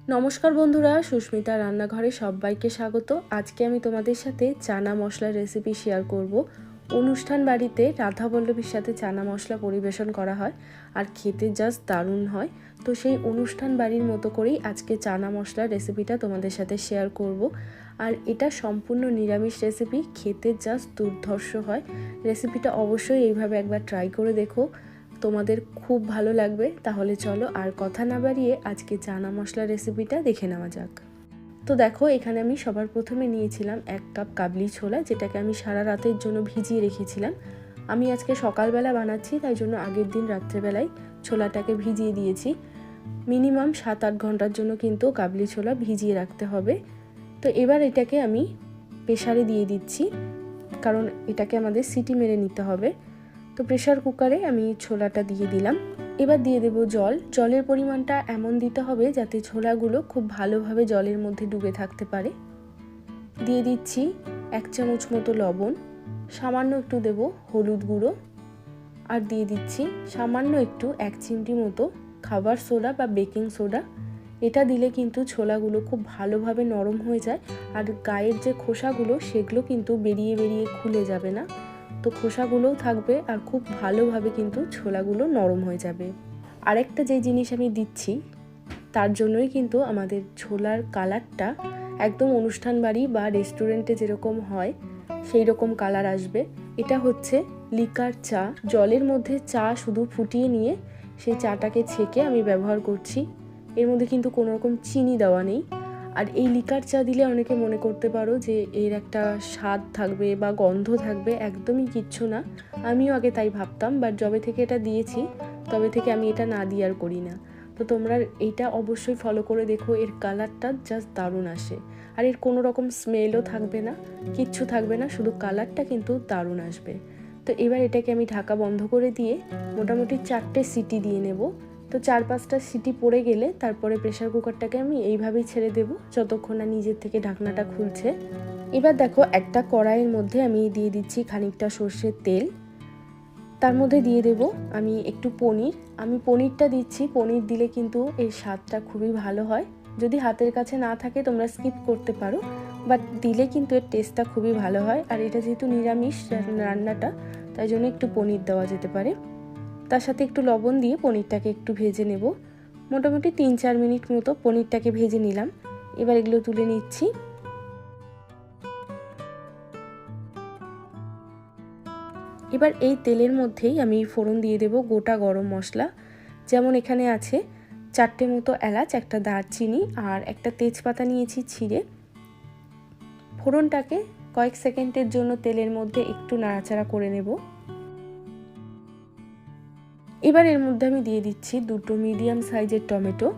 নমস্কার বন্ধুরা, সুস্মিতা রান্নাঘরে সবাইকে স্বাগত। আজকে আমি তোমাদের সাথে চানা মশলার রেসিপি শেয়ার করব। অনুষ্ঠান বাড়িতে রাধাবল্লভীর সাথে চানা মশলা পরিবেশন করা হয় আর খেতে জাস্ট দারুণ হয়। তো সেই অনুষ্ঠান বাড়ির মতো করেই আজকে চানা মশলার রেসিপিটা তোমাদের সাথে শেয়ার করব। আর এটা সম্পূর্ণ নিরামিষ রেসিপি, খেতে জাস্ট দুর্ধর্ষ হয়। রেসিপিটা অবশ্যই এইভাবে একবার ট্রাই করে দেখো, তোমাদের খুব ভালো লাগবে। তাহলে চলো আর কথা না বাড়িয়ে আজকে চানা মশলা রেসিপিটা দেখে নেওয়া যাক। তো দেখো, এখানে আমি সবার প্রথমে নিয়েছিলাম 1 কাপ কাবলি ছোলা, যেটাকে আমি সারা রাতের জন্য ভিজিয়ে রেখেছিলাম। আমি আজকে সকালবেলা বানাচ্ছি, তাই জন্য আগের দিন রাত্রেবেলায় ছোলাটাকে ভিজিয়ে দিয়েছি। মিনিমাম 7-8 ঘন্টার জন্য কিন্তু কাবলি ছোলা ভিজিয়ে রাখতে হবে। তো এবার এটাকে আমি প্রেসারে দিয়ে দিচ্ছি, কারণ এটাকে আমাদের সিটি মেরে নিতে হবে। তো প্রেসার কুকারে আমি ছোলাটা দিয়ে দিলাম। এবার দিয়ে দেব জল। জলের পরিমাণটা এমন দিতে হবে যাতে ছোলাগুলো খুব ভালোভাবে জলের মধ্যে ডুবে থাকতে পারে। দিয়ে দিচ্ছি 1 চামচ মতো লবণ, সামান্য একটু দেব হলুদ গুঁড়ো, আর দিয়ে দিচ্ছি সামান্য একটু 1 চিমটি মতো খাবার সোডা বা বেকিং সোডা। এটা দিলে কিন্তু ছোলাগুলো খুব ভালোভাবে নরম হয়ে যায়, আর গায়ের যে খোসাগুলো সেগুলো কিন্তু বেরিয়ে বেরিয়ে খুলে যাবে না। তো খোসাগুলোও থাকবে আর খুব ভালোভাবে কিন্তু ছোলাগুলো নরম হয়ে যাবে। আরেকটা যে জিনিস আমি দিচ্ছি, তার জন্যই কিন্তু আমাদের ছোলার কালারটা একদম অনুষ্ঠান বাড়ি বা রেস্টুরেন্টে যেরকম হয় সেই রকম কালার আসবে। এটা হচ্ছে লিকার চা। জলের মধ্যে চা শুধু ফুটিয়ে নিয়ে সেই চাটাকে ছেঁকে আমি ব্যবহার করছি। এর মধ্যে কিন্তু কোনো রকম চিনি দেওয়া নেই। আর এই লিকার চা দিলে অনেকে মনে করতে পারো যে এর একটা স্বাদ থাকবে বা গন্ধ থাকবে, একদমই কিচ্ছু না। আমিও আগে তাই ভাবতাম, বাট যবে থেকে এটা দিয়েছি তবে থেকে আমি এটা না দিয়ে আর করি না। তো তোমরা এইটা অবশ্যই ফলো করে দেখো, এর কালারটা জাস্ট দারুণ আসে। আর এর কোনো রকম স্মেলও থাকবে না, কিচ্ছু থাকবে না, শুধু কালারটা কিন্তু দারুণ আসবে। তো এবার এটাকে আমি ঢাকা বন্ধ করে দিয়ে মোটামুটি 4টে সিটি দিয়ে নেব। তো 4-5টা সিটি পড়ে গেলে তারপরে প্রেসার কুকারটাকে আমি এইভাবেই ছেড়ে দেব যতক্ষণ না নিজের থেকে ঢাকনাটা খুলছে। এবার দেখো, একটা কড়াইয়ের মধ্যে আমি দিয়ে দিচ্ছি খানিকটা সর্ষের তেল। তার মধ্যে দিয়ে দেব আমি একটু পনির। আমি পনিরটা দিচ্ছি, পনির দিলে কিন্তু এর স্বাদটা খুবই ভালো হয়। যদি হাতের কাছে না থাকে তোমরা স্কিপ করতে পারো, বাট দিলে কিন্তু এর টেস্টটা খুবই ভালো হয়। আর এটা যেহেতু নিরামিষ রান্নাটা, তাই জন্য একটু পনির দেওয়া যেতে পারে। তার সাথে একটু লবণ দিয়ে পনিরটাকে একটু ভেজে নেব। মোটামুটি 3-4 মিনিট মতো পনিরটাকে ভেজে নিলাম। এবার এগুলো তুলে নিচ্ছি। এবার এই তেলের মধ্যেই আমি ফোড়ন দিয়ে দেব গোটা গরম মশলা। যেমন এখানে আছে 4টে মতো এলাচ, একটা দারচিনি আর একটা তেজপাতা নিয়েছি ছিঁড়ে। ফোড়নটাকে কয়েক সেকেন্ডের জন্য তেলের মধ্যে একটু নাড়াচাড়া করে নেব। এবার এর মধ্যে আমি দিয়ে দিচ্ছি 2টো মিডিয়াম সাইজের টমেটো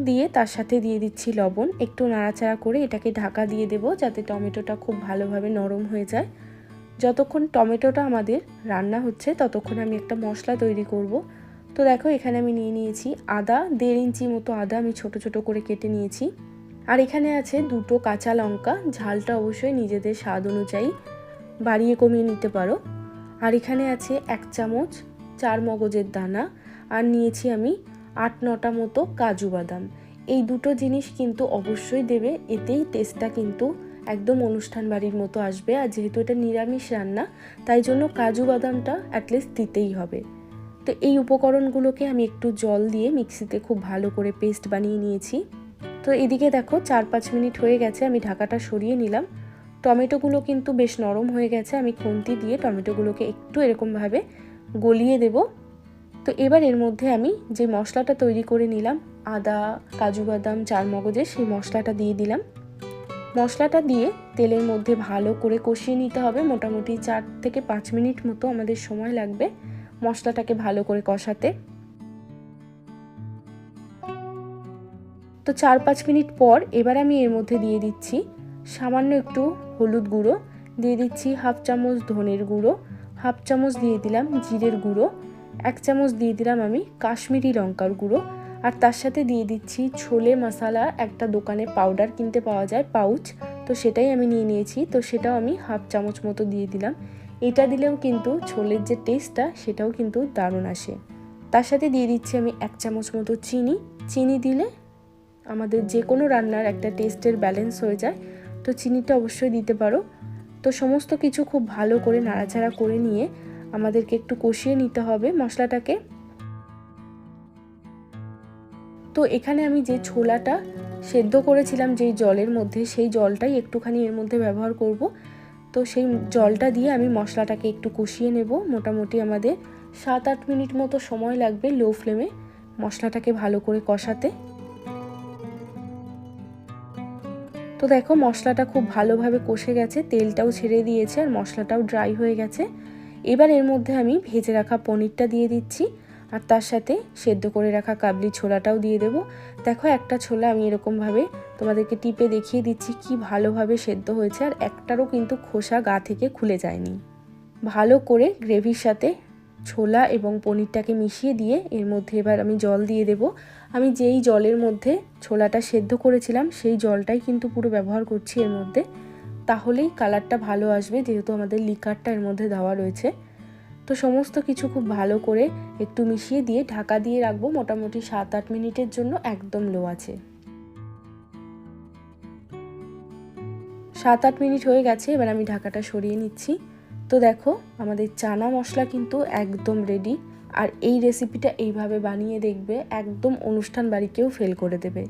দিয়ে তার সাথে দিয়ে দিচ্ছি লবণ। একটু নাড়াচাড়া করে এটাকে ঢাকা দিয়ে দেব যাতে টমেটোটা খুব ভালোভাবে নরম হয়ে যায়। যতক্ষণ টমেটোটা আমাদের রান্না হচ্ছে ততক্ষণ আমি একটা মশলা তৈরি করব। তো দেখো, এখানে আমি নিয়েছি আদা, 1.5 ইঞ্চি মতো আদা আমি ছোট ছোট করে কেটে নিয়েছি। আর এখানে আছে 2টো কাঁচা লঙ্কা, ঝালটা অবশ্যই নিজেদের স্বাদ অনুযায়ী বাড়িয়ে কমিয়ে নিতে পারো। আর এখানে আছে 1 চামচ চারমগজের দানা, আর নিয়েছি আমি 8-9টা মতো কাজু বাদাম। এই দুটো জিনিস কিন্তু অবশ্যই দেবে, এতেই টেস্টটা কিন্তু একদম অনুষ্ঠান বাড়ির মতো আসবে। আর যেহেতু এটা নিরামিষ রান্না, তাই জন্য কাজু বাদামটা অ্যাটলিস্ট দিতেই হবে। তো এই উপকরণগুলোকে আমি একটু জল দিয়ে মিক্সিতে খুব ভালো করে পেস্ট বানিয়ে নিয়েছি। তো এদিকে দেখো 4-5 মিনিট হয়ে গেছে, আমি ঢাকাটা সরিয়ে নিলাম। টমেটোগুলো কিন্তু বেশ নরম হয়ে গেছে। আমি খুন্তি দিয়ে টমেটোগুলোকে একটু এরকমভাবে গলিয়ে দেব। তো এবার এর মধ্যে আমি যে মশলাটা তৈরি করে নিলাম, আদা, কাজু বাদাম, চারমগজের, সেই মশলাটা দিয়ে দিলাম। মশলাটা দিয়ে তেলের মধ্যে ভালো করে কষিয়ে নিতে হবে। মোটামুটি 4 থেকে 5 মিনিট মতো আমাদের সময় লাগবে মশলাটাকে ভালো করে কষাতে। তো 4-5 মিনিট পর এবার আমি এর মধ্যে দিয়ে দিচ্ছি সামান্য একটু হলুদ গুঁড়ো, দিয়ে দিচ্ছি 1/2 চামচ ধনের গুঁড়ো, 1/2 চামচ দিয়ে দিলাম জিরের গুঁড়ো, 1 চামচ দিয়ে দিলাম আমি কাশ্মীরি লঙ্কার গুঁড়ো, আর তার সাথে দিয়ে দিচ্ছি ছোলে মশলা। একটা দোকানে পাউডার কিনতে পাওয়া যায় পাউচ, তো সেটাই আমি নিয়ে নিয়েছি। তো সেটাও আমি 1/2 চামচ মতো দিয়ে দিলাম। এটা দিলেও কিন্তু ছোলের যে টেস্টটা সেটাও কিন্তু দারুণ আসে। তার সাথে দিয়ে দিচ্ছি আমি 1 চামচ মতো চিনি। চিনি দিলে আমাদের যে কোনো রান্নার একটা টেস্টের ব্যালেন্স হয়ে যায়, তো চিনিটা অবশ্যই দিতে পারো। তো সমস্ত কিছু খুব ভালো করে নাড়াচাড়া করে নিয়ে আমাদেরকে একটু কষিয়ে নিতে হবে মশলাটাকে। তো এখানে আমি যে ছোলাটা সেদ্ধ করেছিলাম যেই জলের মধ্যে, সেই জলটাই একটুখানি এর মধ্যে ব্যবহার করব। তো সেই জলটা দিয়ে আমি মশলাটাকে একটু কষিয়ে নেব। মোটামুটি আমাদের 7-8 মিনিট মতো সময় লাগবে লো ফ্লেমে মশলাটাকে ভালো করে কষাতে। তো দেখো মশলাটা খুব ভালোভাবে কষে গেছে, তেলটাও ছেড়ে দিয়েছে আর মশলাটাও ড্রাই হয়ে গেছে। এবার এর মধ্যে আমি ভেজে রাখা পনিরটা দিয়ে দিচ্ছি আর তার সাথে সেদ্ধ করে রাখা কাবলি ছোলাটাও দিয়ে দেব। দেখো একটা ছোলা আমি এরকমভাবে তোমাদেরকে টিপে দেখিয়ে দিচ্ছি কি ভালোভাবে সেদ্ধ হয়েছে, আর একটারও কিন্তু খোসা গা থেকে খুলে যায়নি। ভালো করে গ্রেভির সাথে ছোলা এবং পনিরটাকে মিশিয়ে দিয়ে এর মধ্যে এবার আমি জল দিয়ে দেব। আমি যেই জলের মধ্যে ছোলাটা সেদ্ধ করেছিলাম সেই জলটাই কিন্তু পুরো ব্যবহার করছি এর মধ্যে, তাহলেই কালারটা ভালো আসবে, যেহেতু আমাদের লিকারটা এর মধ্যে দেওয়া রয়েছে। তো সমস্ত কিছু খুব ভালো করে একটু মিশিয়ে দিয়ে ঢাকা দিয়ে রাখবো মোটামুটি 7-8 মিনিটের জন্য, একদম লো আছে। 7-8 মিনিট হয়ে গেছে, এবার আমি ঢাকাটা সরিয়ে নিচ্ছি। তো দেখো আমাদের চানা মশলা কিন্তু একদম রেডি। আর এই রেসিপিটা এইভাবে বানিয়ে দেখবে, একদম অনুষ্ঠান বাড়িকেও ফেল করে দেবে,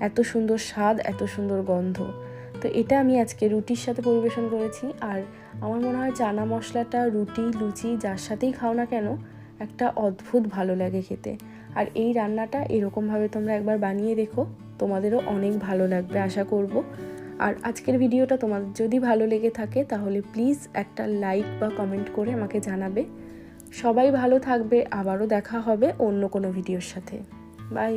এত সুন্দর স্বাদ, এত সুন্দর গন্ধ। তো এটা আমি আজকে রুটির সাথে পরিবেশন করেছি। আর আমার মনে হয় চানা মশলাটা রুটি, লুচি যার সাথেই খাও না কেন একটা অদ্ভুত ভালো লাগে খেতে। আর এই রান্নাটা এরকমভাবে তোমরা একবার বানিয়ে দেখো, তোমাদেরও অনেক ভালো লাগবে আশা করব। আর আজকের ভিডিওটা তোমাদের যদি ভালো লেগে থাকে তাহলে প্লিজ একটা লাইক বা কমেন্ট করে আমাকে জানাবে। সবাই ভালো থাকবে, আবারও দেখা হবে অন্য কোনো ভিডিওর সাথে। বাই।